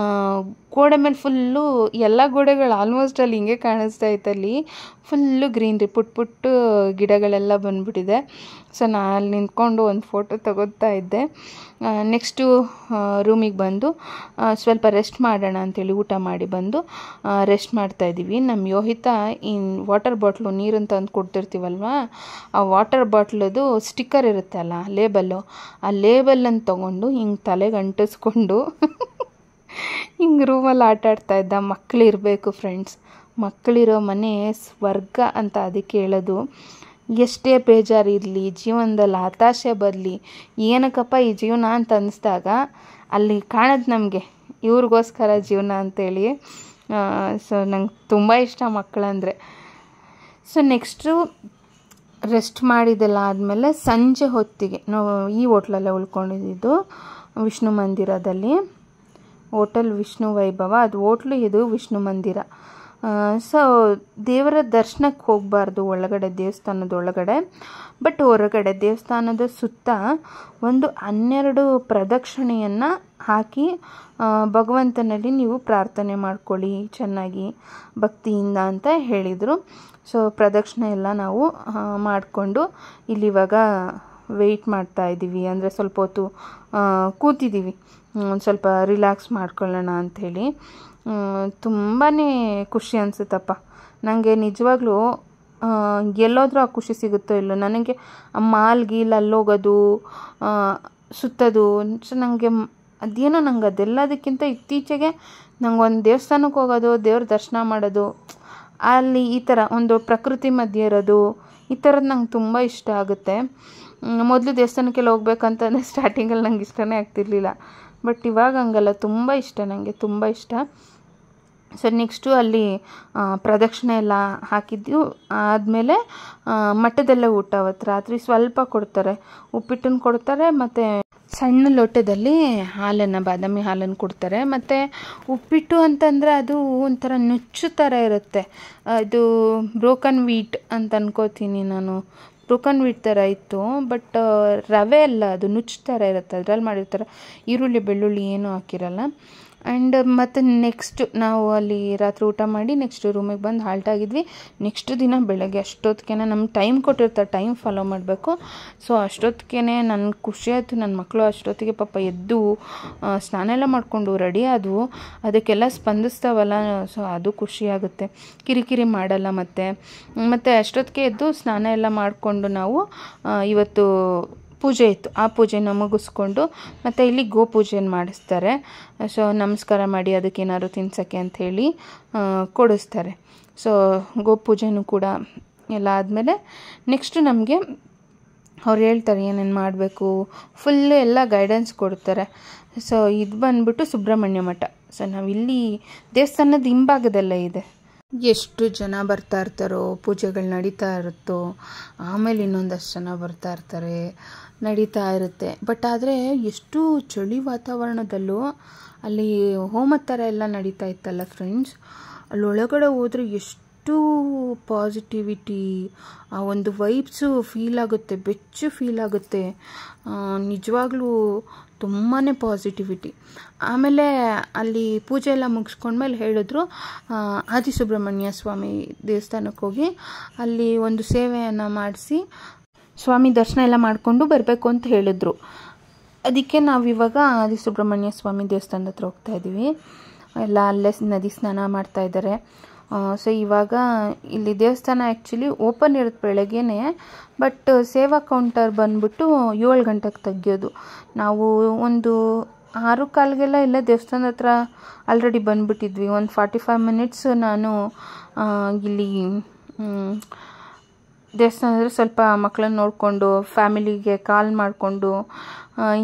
ಗೋಡೆ ಮೇಲೆ ಫುಲ್ಲು ಎಲ್ಲ ಗೋಡೆಗಳು ಆಲ್ಮೋಸ್ಟ್ ಅಲ್ಲಿ ಹಿಂಗೆ ಕಾಣಿಸ್ತಾ ಇತ್ತು. ಅಲ್ಲಿ ಫುಲ್ಲು ಗ್ರೀನ್ರಿ, ಪುಟ್ಟು ಗಿಡಗಳೆಲ್ಲ ಬಂದುಬಿಟ್ಟಿದೆ. ಸೊ ನಾನು ಅಲ್ಲಿ ನಿಂತ್ಕೊಂಡು ಒಂದು ಫೋಟೋ ತಗೋತಾ ಇದ್ದೆ. ನೆಕ್ಸ್ಟು ರೂಮಿಗೆ ಬಂದು ಸ್ವಲ್ಪ ರೆಸ್ಟ್ ಮಾಡೋಣ ಅಂಥೇಳಿ ಊಟ ಮಾಡಿ ಬಂದು ರೆಸ್ಟ್ ಮಾಡ್ತಾಯಿದ್ದೀವಿ. ನಮ್ಮ ಯೋಹಿತ ವಾಟರ್ ಬಾಟ್ಲು ನೀರನ್ನು ತಂದು ಕೊಡ್ತಿರ್ತೀವಲ್ವ, ಆ ವಾಟರ್ ಬಾಟ್ಲದು ಸ್ಟಿಕ್ಕರ್ ಇರುತ್ತೆ ಅಲ್ಲ, ಲೇಬಲ್ಲು, ಆ ಲೇಬಲನ್ನು ತೊಗೊಂಡು ಹಿಂಗೆ ತಲೆಗೆ ಅಂಟಿಸ್ಕೊಂಡು ಹಿಂಗೆ ರೂಮಲ್ಲಿ ಆಟ ಆಡ್ತಾಯಿದ್ದ. ಮಕ್ಕಳಿರಬೇಕು ಫ್ರೆಂಡ್ಸ್, ಮಕ್ಕಳಿರೋ ಮನೆ ಸ್ವರ್ಗ ಅಂತ ಅದಕ್ಕೆ ಹೇಳೋದು. ಎಷ್ಟೇ ಬೇಜಾರಿರಲಿ, ಜೀವನದಲ್ಲಿ ಹತಾಶೆ ಬರಲಿ, ಏನಕ್ಕಪ್ಪ ಈ ಜೀವನ ಅಂತ ಅನ್ನಿಸ್ದಾಗ ಅಲ್ಲಿ ಕಾಣೋದು ನಮಗೆ ಇವ್ರಿಗೋಸ್ಕರ ಜೀವನ ಅಂತೇಳಿ. ಸೊ ನಂಗೆ ತುಂಬ ಇಷ್ಟ ಮಕ್ಕಳಂದರೆ. ಸೊ ನೆಕ್ಸ್ಟು ರೆಸ್ಟ್ ಮಾಡಿದೆಲ್ಲ ಆದಮೇಲೆ ಸಂಜೆ ಹೊತ್ತಿಗೆ ನಾವು ಈ ಹೋಟ್ಲಲ್ಲೇ ಉಳ್ಕೊಂಡಿದ್ದು, ವಿಷ್ಣು ಮಂದಿರದಲ್ಲಿ. ಹೋಟೆಲ್ ವಿಷ್ಣು ವೈಭವ, ಅದು ಹೋಟ್ಲು, ಇದು ವಿಷ್ಣು ಮಂದಿರ. ಸೊ ದೇವರ ದರ್ಶನಕ್ಕೆ ಹೋಗಬಾರ್ದು ಒಳಗಡೆ, ದೇವಸ್ಥಾನದ ಒಳಗಡೆ. ಬಟ್ ಹೊರಗಡೆ ದೇವಸ್ಥಾನದ ಸುತ್ತ ಒಂದು 12 ಪ್ರದಕ್ಷಿಣೆಯನ್ನು ಹಾಕಿ ಭಗವಂತನಲ್ಲಿ ನೀವು ಪ್ರಾರ್ಥನೆ ಮಾಡ್ಕೊಳ್ಳಿ ಚೆನ್ನಾಗಿ ಭಕ್ತಿಯಿಂದ ಅಂತ ಹೇಳಿದರು. ಸೊ ಪ್ರದಕ್ಷಿಣೆ ಎಲ್ಲ ನಾವು ಮಾಡಿಕೊಂಡು ಇಲ್ಲಿವಾಗ ವೆಯ್ಟ್ ಮಾಡ್ತಾಯಿದ್ದೀವಿ, ಅಂದರೆ ಸ್ವಲ್ಪ ಹೊತ್ತು ಕೂತಿದ್ದೀವಿ, ಒಂದು ಸ್ವಲ್ಪ ರಿಲ್ಯಾಕ್ಸ್ ಮಾಡ್ಕೊಳ್ಳೋಣ ಅಂಥೇಳಿ. ತುಂಬಾ ಖುಷಿ ಅನಿಸುತ್ತಪ್ಪ ನನಗೆ ನಿಜವಾಗ್ಲೂ. ಎಲ್ಲೋದ್ರೂ ಆ ಖುಷಿ ಸಿಗುತ್ತೋ ಇಲ್ಲೋ, ನನಗೆ ಆ ಮಾಲ್ ಗೀಲ್ ಅಲ್ಲೋಗೋದು ಸುತ್ತೋದು, ಸೊ ನನಗೆ ಅದೇನೋ ನಂಗೆ ಅದೆಲ್ಲದಕ್ಕಿಂತ ಇತ್ತೀಚೆಗೆ ನಂಗೆ ಒಂದು ದೇವಸ್ಥಾನಕ್ಕೆ ಹೋಗೋದು, ದೇವ್ರ ದರ್ಶನ ಮಾಡೋದು, ಅಲ್ಲಿ ಈ ಥರ ಒಂದು ಪ್ರಕೃತಿ ಮಧ್ಯೆ ಇರೋದು, ಈ ಥರದ್ದು ನಂಗೆ ತುಂಬ ಇಷ್ಟ ಆಗುತ್ತೆ. ಮೊದಲು ದೇವಸ್ಥಾನಕ್ಕೆಲ್ಲ ಹೋಗ್ಬೇಕಂತಂದರೆ ಸ್ಟಾರ್ಟಿಂಗಲ್ಲಿ ನಂಗೆ ಇಷ್ಟನೇ ಆಗ್ತಿರ್ಲಿಲ್ಲ, ಬಟ್ ಇವಾಗ ಹಂಗಲ್ಲ, ತುಂಬ ಇಷ್ಟ, ನನಗೆ ತುಂಬ ಇಷ್ಟ. ಸೊ ನೆಕ್ಸ್ಟು ಅಲ್ಲಿ ಪ್ರದಕ್ಷಿಣೆ ಎಲ್ಲ ಹಾಕಿದ್ದು ಆದಮೇಲೆ ಮಠದಲ್ಲೇ ಊಟ. ಅವತ್ತು ರಾತ್ರಿ ಸ್ವಲ್ಪ ಕೊಡ್ತಾರೆ, ಉಪ್ಪಿಟ್ಟನ್ನು ಕೊಡ್ತಾರೆ, ಮತ್ತು ಸಣ್ಣ ಲೋಟದಲ್ಲಿ ಹಾಲನ್ನು, ಬಾದಾಮಿ ಹಾಲನ್ನು ಕೊಡ್ತಾರೆ. ಮತ್ತು ಉಪ್ಪಿಟ್ಟು ಅಂತಂದರೆ ಅದು ಒಂಥರ ನುಚ್ಚು ಥರ ಇರುತ್ತೆ, ಇದು ಬ್ರೋಕನ್ ವೀಟ್ ಅಂತ ಅನ್ಕೋತೀನಿ ನಾನು, ಬ್ರೋಕನ್ ವೀಟ್ ಥರ ಇತ್ತು. ಬಟ್ ರವೆ ಅಲ್ಲ, ಅದು ನುಚ್ಚು ಥರ ಇರುತ್ತೆ, ಅದ್ರಲ್ಲಿ ಮಾಡಿರ್ತಾರೆ. ಈರುಳ್ಳಿ ಬೆಳ್ಳುಳ್ಳಿ ಏನೂ ಹಾಕಿರಲ್ಲ. ಆ್ಯಂಡ್ ಮತ್ತು ನೆಕ್ಸ್ಟ್ ನಾವು ಅಲ್ಲಿ ರಾತ್ರಿ ಊಟ ಮಾಡಿ ನೆಕ್ಸ್ಟ್ ರೂಮಿಗೆ ಬಂದು ಹಾಲ್ಟ್ ಆಗಿದ್ವಿ. ನೆಕ್ಸ್ಟ್ ದಿನ ಬೆಳಗ್ಗೆ ಅಷ್ಟೊತ್ತಿಗೆ ನಮ್ಗೆ ಟೈಮ್ ಕೊಟ್ಟಿರ್ತಾರೆ, ಟೈಮ್ ಫಾಲೋ ಮಾಡಬೇಕು. ಸೊ ಅಷ್ಟೊತ್ತಿಗೆ ನನಗೆ ಖುಷಿ ಆಯಿತು. ನನ್ನ ಮಕ್ಕಳು ಅಷ್ಟೊತ್ತಿಗೆ ಪಾಪ ಎದ್ದು ಸ್ನಾನ ಎಲ್ಲ ಮಾಡಿಕೊಂಡು ರೆಡಿ ಆದವು, ಅದಕ್ಕೆಲ್ಲ ಸ್ಪಂದಿಸ್ತಾವಲ್ಲ, ಸೊ ಅದು ಖುಷಿಯಾಗುತ್ತೆ, ಕಿರಿಕಿರಿ ಮಾಡಲ್ಲ. ಮತ್ತು ಅಷ್ಟೊತ್ತಿಗೆ ಎದ್ದು ಸ್ನಾನ ಎಲ್ಲ ಮಾಡಿಕೊಂಡು ನಾವು ಇವತ್ತು ಪೂಜೆ ಇತ್ತು, ಆ ಪೂಜೆನ ಮುಗಿಸ್ಕೊಂಡು ಮತ್ತು ಇಲ್ಲಿ ಗೋಪೂಜೆನ ಮಾಡಿಸ್ತಾರೆ. ಸೊ ನಮಸ್ಕಾರ ಮಾಡಿ ಅದಕ್ಕೇನಾದ್ರು ತಿನ್ಸೋಕ್ಕೆ ಅಂಥೇಳಿ ಕೊಡಿಸ್ತಾರೆ. ಸೊ ಗೋಪೂಜೆನೂ ಕೂಡ ಎಲ್ಲ ಆದಮೇಲೆ ನೆಕ್ಸ್ಟು ನಮಗೆ ಅವ್ರು ಹೇಳ್ತಾರೆ ಏನೇನು ಮಾಡಬೇಕು, ಫುಲ್ಲು ಎಲ್ಲ ಗೈಡೆನ್ಸ್ ಕೊಡ್ತಾರೆ. ಸೊ ಇದು ಬಂದ್ಬಿಟ್ಟು ಸುಬ್ರಹ್ಮಣ್ಯ ಮಠ. ಸೊ ನಾವಿಲ್ಲಿ ದೇವಸ್ಥಾನದ ಹಿಂಭಾಗದಲ್ಲೇ ಇದೆ. ಎಷ್ಟು ಜನ ಬರ್ತಾ ಇರ್ತಾರೋ, ಪೂಜೆಗಳು ನಡೀತಾ ಇರುತ್ತೋ, ಆಮೇಲೆ ಇನ್ನೊಂದಷ್ಟು ಜನ ಬರ್ತಾ ಇರ್ತಾರೆ, ನಡೀತಾ ಇರುತ್ತೆ. ಬಟ್ ಆದರೆ ಎಷ್ಟು ಚಳಿ ವಾತಾವರಣದಲ್ಲೂ ಅಲ್ಲಿ ಹೋಮದ ಥರ ಎಲ್ಲ ನಡೀತಾ ಇತ್ತಲ್ಲ ಫ್ರೆಂಡ್ಸ್, ಅಲ್ಲೊಳಗಡೆ ಹೋದರೆ ಎಷ್ಟು ಪಾಸಿಟಿವಿಟಿ, ಆ ಒಂದು ವೈಬ್ಸು ಫೀಲ್ ಆಗುತ್ತೆ, ಬೆಚ್ಚು ಫೀಲ್ ಆಗುತ್ತೆ, ನಿಜವಾಗ್ಲೂ ತುಂಬಾ ಪಾಸಿಟಿವಿಟಿ. ಆಮೇಲೆ ಅಲ್ಲಿ ಪೂಜೆ ಎಲ್ಲ ಮುಗಿಸ್ಕೊಂಡ್ಮೇಲೆ ಹೇಳಿದ್ರು ಆದಿಸುಬ್ರಹ್ಮಣ್ಯ ಸ್ವಾಮಿ ದೇವಸ್ಥಾನಕ್ಕೆ ಹೋಗಿ ಅಲ್ಲಿ ಒಂದು ಸೇವೆಯನ್ನು ಮಾಡಿಸಿ ಸ್ವಾಮಿ ದರ್ಶನ ಎಲ್ಲ ಮಾಡಿಕೊಂಡು ಬರಬೇಕು ಅಂತ ಹೇಳಿದ್ರು. ಅದಕ್ಕೆ ನಾವಿವಾಗ ಆದಿಸುಬ್ರಹ್ಮಣ್ಯ ಸ್ವಾಮಿ ದೇವಸ್ಥಾನದ ಹತ್ರ ಹೋಗ್ತಾಯಿದ್ದೀವಿ. ಎಲ್ಲ ಅಲ್ಲೇ ನದಿ ಸ್ನಾನ ಮಾಡ್ತಾಯಿದ್ದಾರೆ. ಸೊ ಇವಾಗ ಇಲ್ಲಿ ದೇವಸ್ಥಾನ ಆ್ಯಕ್ಚುಲಿ ಓಪನ್ ಇರುತ್ತೆ ಬೆಳಗ್ಗೆನೇ, ಬಟ್ ಸೇವಾ ಕೌಂಟರ್ ಬಂದ್ಬಿಟ್ಟು 7 ಗಂಟೆಗೆ ತೆಗಿಯೋದು. ನಾವು ಒಂದು 6:15 ಇಲ್ಲೇ ದೇವಸ್ಥಾನದ ಹತ್ರ ಆಲ್ರೆಡಿ ಬಂದುಬಿಟ್ಟಿದ್ವಿ. ಒಂದು 45 ಮಿನಿಟ್ಸ್ ನಾನು ಇಲ್ಲಿ ದೇವಸ್ಥಾನದಲ್ಲಿ ಸ್ವಲ್ಪ ಮಕ್ಕಳನ್ನ ನೋಡಿಕೊಂಡು ಫ್ಯಾಮಿಲಿಗೆ ಕಾಲ್ ಮಾಡಿಕೊಂಡು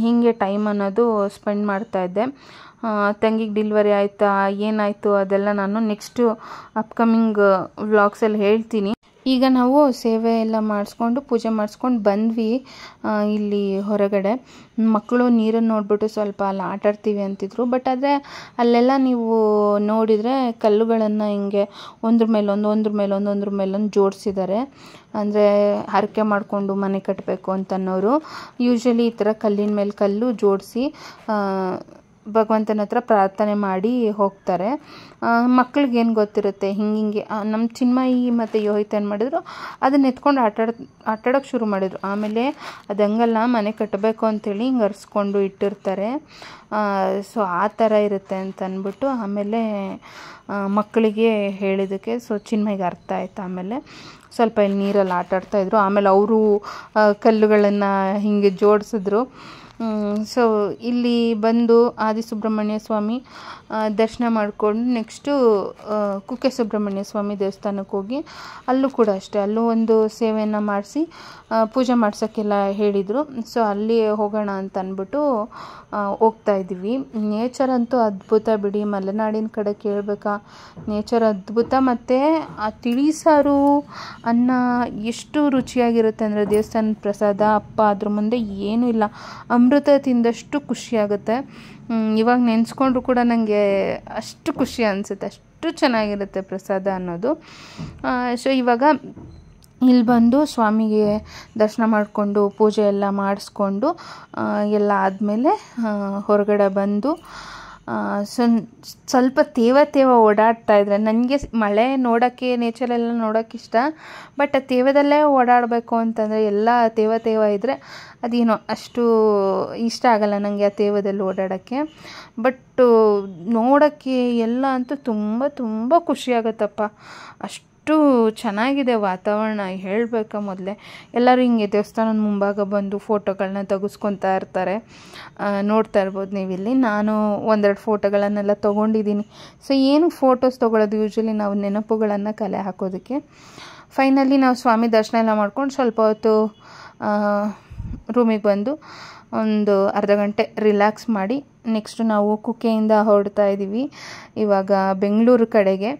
ಹೀಗೆ ಟೈಮ್ ಅನ್ನೋದು ಸ್ಪೆಂಡ್ ಮಾಡ್ತಾಯಿದ್ದೆ. ತಂಗಿಗೆ ಡೆಲಿವರಿ ಆಯಿತಾ ಏನಾಯಿತು ಅದೆಲ್ಲ ನಾನು ನೆಕ್ಸ್ಟು ಅಪ್ಕಮಿಂಗ್ ವ್ಲಾಗ್ಸಲ್ಲಿ ಹೇಳ್ತೀನಿ. ಈಗ ನಾವು ಸೇವೆ ಎಲ್ಲ ಮಾಡಿಸ್ಕೊಂಡು ಪೂಜೆ ಮಾಡಿಸ್ಕೊಂಡು ಬಂದ್ವಿ ಇಲ್ಲಿ ಹೊರಗಡೆ. ಮಕ್ಕಳು ನೀರನ್ನು ನೋಡಿಬಿಟ್ಟು ಸ್ವಲ್ಪ ಅಲ್ಲಿ ಆಟಾಡ್ತೀವಿ ಅಂತಿದ್ರು. ಬಟ್ ಆದರೆ ಅಲ್ಲೆಲ್ಲ ನೀವು ನೋಡಿದರೆ ಕಲ್ಲುಗಳನ್ನು ಹಿಂಗೆ ಒಂದ್ರ ಮೇಲೊಂದು ಜೋಡಿಸಿದ್ದಾರೆ. ಅಂದರೆ ಹರಕೆ ಮಾಡಿಕೊಂಡು ಮನೆ ಕಟ್ಟಬೇಕು ಅಂತನ್ನೋರು ಯೂಶ್ವಲಿ ಈ ಥರ ಕಲ್ಲಿನ ಮೇಲೆ ಕಲ್ಲು ಜೋಡಿಸಿ ಭಗವಂತನ ಹತ್ರ ಪ್ರಾರ್ಥನೆ ಮಾಡಿ ಹೋಗ್ತಾರೆ. ಮಕ್ಳಿಗೇನು ಗೊತ್ತಿರುತ್ತೆ, ಹಿಂಗೆ ನಮ್ಮ ಚಿನ್ಮಯಿ ಮತ್ತು ಯೋಹಿತ್ ಏನು ಮಾಡಿದ್ರು, ಅದನ್ನ ಎತ್ಕೊಂಡು ಆಟಾಡೋಕ್ಕೆ ಶುರು ಮಾಡಿದ್ರು. ಆಮೇಲೆ ಅದು ಹಂಗಲ್ಲ, ಮನೆ ಕಟ್ಟಬೇಕು ಅಂಥೇಳಿ ಹಿಂಗೆ ಅರ್ಸ್ಕೊಂಡು ಇಟ್ಟಿರ್ತಾರೆ. ಸೊ ಆ ಥರ ಇರುತ್ತೆ ಅಂತ ಅಂದ್ಬಿಟ್ಟು ಆಮೇಲೆ ಮಕ್ಕಳಿಗೆ ಹೇಳಿದ್ದಕ್ಕೆ ಸೊ ಚಿನ್ಮಯಿಗೆ ಅರ್ಥ ಆಯ್ತು. ಆಮೇಲೆ ಸ್ವಲ್ಪ ಇಲ್ಲಿ ನೀರಲ್ಲಿ ಆಟಾಡ್ತಾಯಿದ್ರು. ಆಮೇಲೆ ಅವರು ಕಲ್ಲುಗಳನ್ನು ಹಿಂಗೆ ಜೋಡಿಸಿದ್ರು. ಸೊ ಇಲ್ಲಿ ಬಂದು ಆದಿಸುಬ್ರಹ್ಮಣ್ಯ ಸ್ವಾಮಿ ದರ್ಶನ ಮಾಡಿಕೊಂಡು ನೆಕ್ಸ್ಟು ಕುಕ್ಕೆ ಸುಬ್ರಹ್ಮಣ್ಯ ಸ್ವಾಮಿ ದೇವಸ್ಥಾನಕ್ಕೆ ಹೋಗಿ ಅಲ್ಲೂ ಕೂಡ ಅಷ್ಟೇ, ಅಲ್ಲೂ ಒಂದು ಸೇವೆಯನ್ನು ಮಾಡಿಸಿ ಪೂಜೆ ಮಾಡ್ಸೋಕ್ಕೆಲ್ಲ ಹೇಳಿದರು. ಸೊ ಅಲ್ಲಿ ಹೋಗೋಣ ಅಂತ ಅಂದ್ಬಿಟ್ಟು ಹೋಗ್ತಾ ಇದ್ದೀವಿ. ನೇಚರ್ ಅಂತೂ ಅದ್ಭುತ ಬಿಡಿ, ಮಲೆನಾಡಿನ ಕಡೆ ಕೇಳಬೇಕಾ, ನೇಚರ್ ಅದ್ಭುತ. ಮತ್ತು ಆ ತಿಳಿ ಸಾರು ಅನ್ನ ಎಷ್ಟು ರುಚಿಯಾಗಿರುತ್ತೆ ಅಂದರೆ ದೇವಸ್ಥಾನದ ಪ್ರಸಾದ ಅಪ್ಪ ಅದ್ರ ಮುಂದೆ ಏನೂ ಇಲ್ಲ, ಅಮೃತ ತಿಂದಷ್ಟು ಖುಷಿಯಾಗುತ್ತೆ. ಇವಾಗ ನೆನೆಸ್ಕೊಂಡ್ರು ಕೂಡ ನನಗೆ ಅಷ್ಟು ಖುಷಿ ಅನಿಸುತ್ತೆ, ಅಷ್ಟು ಚೆನ್ನಾಗಿರುತ್ತೆ ಪ್ರಸಾದ ಅನ್ನೋದು. ಸೊ ಇವಾಗ ಇಲ್ಲಿ ಬಂದು ಸ್ವಾಮಿಗೆ ದರ್ಶನ ಮಾಡಿಕೊಂಡು ಪೂಜೆ ಎಲ್ಲ ಮಾಡಿಸ್ಕೊಂಡು ಎಲ್ಲ ಆದಮೇಲೆ ಹೊರಗಡೆ ಬಂದು ಸ್ವಲ್ಪ ತೇವ ಓಡಾಡ್ತಾ ಇದ್ರೆ, ನನಗೆ ಮಳೆ ನೋಡೋಕ್ಕೆ ನೇಚರೆಲ್ಲ ನೋಡೋಕ್ಕೆ ಇಷ್ಟ. ಬಟ್ ತೇವದಲ್ಲೇ ಓಡಾಡಬೇಕು ಅಂತಂದರೆ ಎಲ್ಲ ತೇವ ಇದ್ದರೆ ಅದೇನೋ ಅಷ್ಟು ಇಷ್ಟ ಆಗಲ್ಲ ನನಗೆ ಆ ತೇವದಲ್ಲಿ ಓಡಾಡೋಕ್ಕೆ. ಬಟ್ ನೋಡೋಕ್ಕೆ ಎಲ್ಲ ಅಂತೂ ತುಂಬ ಖುಷಿಯಾಗತ್ತಪ್ಪ, ಅಷ್ಟು ಚೆನ್ನಾಗಿದೆ ವಾತಾವರಣ ಹೇಳಬೇಕಾ. ಮೊದಲೇ ಎಲ್ಲರೂ ಹಿಂಗೆ ದೇವಸ್ಥಾನದ ಮುಂಭಾಗ ಬಂದು ಫೋಟೋಗಳನ್ನ ತೆಗೆಸ್ಕೊತಾ ಇರ್ತಾರೆ, ನೋಡ್ತಾ ಇರ್ಬೋದು ನೀವಿಲ್ಲಿ. ನಾನು ಒಂದೆರಡು ಫೋಟೋಗಳನ್ನೆಲ್ಲ ತೊಗೊಂಡಿದ್ದೀನಿ. ಸೊ ಏನು ಫೋಟೋಸ್ ತೊಗೊಳೋದು ಯೂಶ್ವಲಿ ನಾವು ನೆನಪುಗಳನ್ನು ಕಲೆ ಹಾಕೋದಕ್ಕೆ. ಫೈನಲಿ ನಾವು ಸ್ವಾಮಿ ದರ್ಶನ ಎಲ್ಲ ಮಾಡ್ಕೊಂಡು ಸ್ವಲ್ಪ ಹೊತ್ತು ರೂಮಿಗೆ ಬಂದು ಒಂದು ಅರ್ಧ ಗಂಟೆ ರಿಲ್ಯಾಕ್ಸ್ ಮಾಡಿ ನೆಕ್ಸ್ಟ್ ನಾವು ಕುಕ್ಕೆಯಿಂದ ಹೊರಡ್ತಾ ಇದ್ದೀವಿ ಇವಾಗ ಬೆಂಗಳೂರು ಕಡೆಗೆ.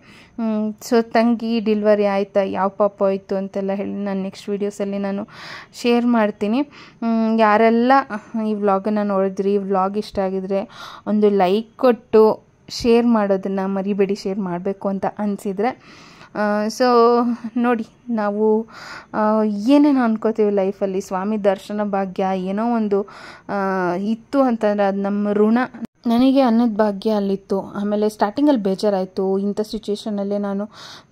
ಸೊ ತಂಗಿ ಡೆಲಿವರಿ ಆಯಿತಾ, ಯಾವ ಪಾಪ ಆಯಿತು ಅಂತೆಲ್ಲ ಹೇಳಿ ನಾನು ನೆಕ್ಸ್ಟ್ ವೀಡಿಯೋಸಲ್ಲಿ ನಾನು ಶೇರ್ ಮಾಡ್ತೀನಿ. ಯಾರೆಲ್ಲ ಈ ವ್ಲಾಗನ್ನು ನೋಡಿದ್ರಿ, ಈ ವ್ಲಾಗ್ ಇಷ್ಟ ಆಗಿದ್ರೆ ಒಂದು ಲೈಕ್ ಕೊಟ್ಟು ಶೇರ್ ಮಾಡೋದನ್ನು ಮರಿಬೇಡಿ, ಶೇರ್ ಮಾಡಬೇಕು ಅಂತ ಅನಿಸಿದರೆ. ಸೊ ನೋಡಿ, ನಾವು ಏನೇನು ಅನ್ಕೋತೀವಿ ಲೈಫಲ್ಲಿ, ಸ್ವಾಮಿ ದರ್ಶನ ಭಾಗ್ಯ ಏನೋ ಒಂದು ಇತ್ತು ಅಂತಂದರೆ ಅದು ನಮ್ಮ ಋಣ. ನನಗೆ ಅನ್ನದ ಭಾಗ್ಯ ಅಲ್ಲಿತ್ತು. ಆಮೇಲೆ ಸ್ಟಾರ್ಟಿಂಗಲ್ಲಿ ಬೇಜಾರಾಯಿತು, ಇಂಥ ಸಿಚುವೇಷನಲ್ಲೇ ನಾನು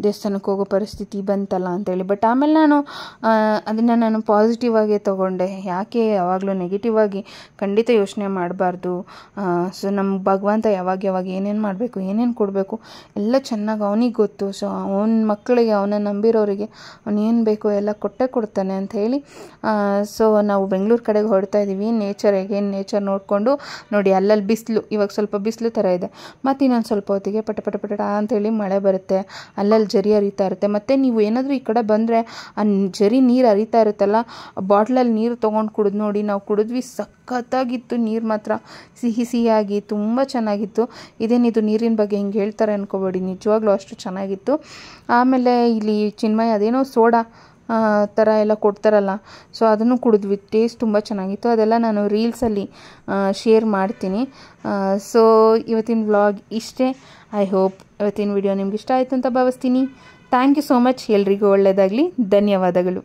ದೇವಸ್ಥಾನಕ್ಕೆ ಹೋಗೋ ಪರಿಸ್ಥಿತಿ ಬಂತಲ್ಲ ಅಂತೇಳಿ. ಬಟ್ ಆಮೇಲೆ ಅದನ್ನು ನಾನು ಪಾಸಿಟಿವ್ ಆಗೇ ತೊಗೊಂಡೆ. ಯಾಕೆ ಯಾವಾಗಲೂ ನೆಗೆಟಿವ್ ಆಗಿ ಖಂಡಿತ ಯೋಚನೆ ಮಾಡಬಾರ್ದು. ಸೊ ನಮ್ಮ ಭಗವಂತ ಯಾವಾಗ ಏನೇನು ಮಾಡಬೇಕು, ಏನೇನು ಕೊಡಬೇಕು ಎಲ್ಲ ಚೆನ್ನಾಗಿ ಅವನಿಗೆ ಗೊತ್ತು. ಸೊ ಅವನ ಮಕ್ಕಳಿಗೆ, ಅವನ ನಂಬಿರೋರಿಗೆ ಅವನೇನು ಬೇಕೋ ಎಲ್ಲ ಕೊಟ್ಟೇ ಕೊಡ್ತಾನೆ ಅಂತ ಹೇಳಿ. ಸೊ ನಾವು ಬೆಂಗಳೂರು ಕಡೆಗೆ ಹೊರಡ್ತಾ ಇದ್ದೀವಿ. ನೇಚರ್ ನೋಡಿಕೊಂಡು ನೋಡಿ, ಅಲ್ಲಲ್ಲಿ ಬಿಸಿಲು, ಇವಾಗ ಸ್ವಲ್ಪ ಬಿಸಿಲು ಥರ ಇದೆ. ಮತ್ತು ಇನ್ನೊಂದು ಸ್ವಲ್ಪ ಹೊತ್ತಿಗೆ ಪಟ ಅಂತೇಳಿ ಮಳೆ ಬರುತ್ತೆ, ಅಲ್ಲಲ್ಲಿ ಜರಿ ಹರಿತಾ ಇರುತ್ತೆ. ಮತ್ತು ನೀವು ಏನಾದರೂ ಈ ಕಡೆ ಬಂದರೆ ಆ ಜರಿ ನೀರು ಹರಿತಾ ಇರುತ್ತಲ್ಲ, ಬಾಟ್ಲಲ್ಲಿ ನೀರು ತೊಗೊಂಡು ಕುಡಿದು ನೋಡಿ. ನಾವು ಕುಡಿದ್ವಿ, ಸಖತ್ತಾಗಿತ್ತು ನೀರು ಮಾತ್ರ, ಸಿಹಿಯಾಗಿ ತುಂಬ ಚೆನ್ನಾಗಿತ್ತು. ಇದೇನಿದು ನೀರಿನ ಬಗ್ಗೆ ಹಿಂಗೆ ಹೇಳ್ತಾರೆ ಅನ್ಕೋಬೇಡಿ, ನಿಜವಾಗ್ಲೂ ಅಷ್ಟು ಚೆನ್ನಾಗಿತ್ತು. ಆಮೇಲೆ ಇಲ್ಲಿ ಚಿನ್ಮಯಿ ಅದೇನೋ ಸೋಡಾ ಥರ ಎಲ್ಲ ಕೊಡ್ತಾರಲ್ಲ, ಸೊ ಅದನ್ನು ಕುಡಿದ್ವಿ, ಟೇಸ್ಟ್ ತುಂಬ ಚೆನ್ನಾಗಿತ್ತು. ಅದೆಲ್ಲ ನಾನು ರೀಲ್ಸಲ್ಲಿ ಶೇರ್ ಮಾಡ್ತೀನಿ. ಸೊ ಇವತ್ತಿನ ವ್ಲಾಗ್ ಇಷ್ಟೇ. ಐ ಹೋಪ್ ಇವತ್ತಿನ ವಿಡಿಯೋ ನಿಮ್ಗೆ ಇಷ್ಟ ಆಯಿತು ಅಂತ ಭಾವಿಸ್ತೀನಿ. Thank you so much. ಎಲ್ರಿಗೂ ಒಳ್ಳೆಯದಾಗಲಿ. ಧನ್ಯವಾದಗಳು.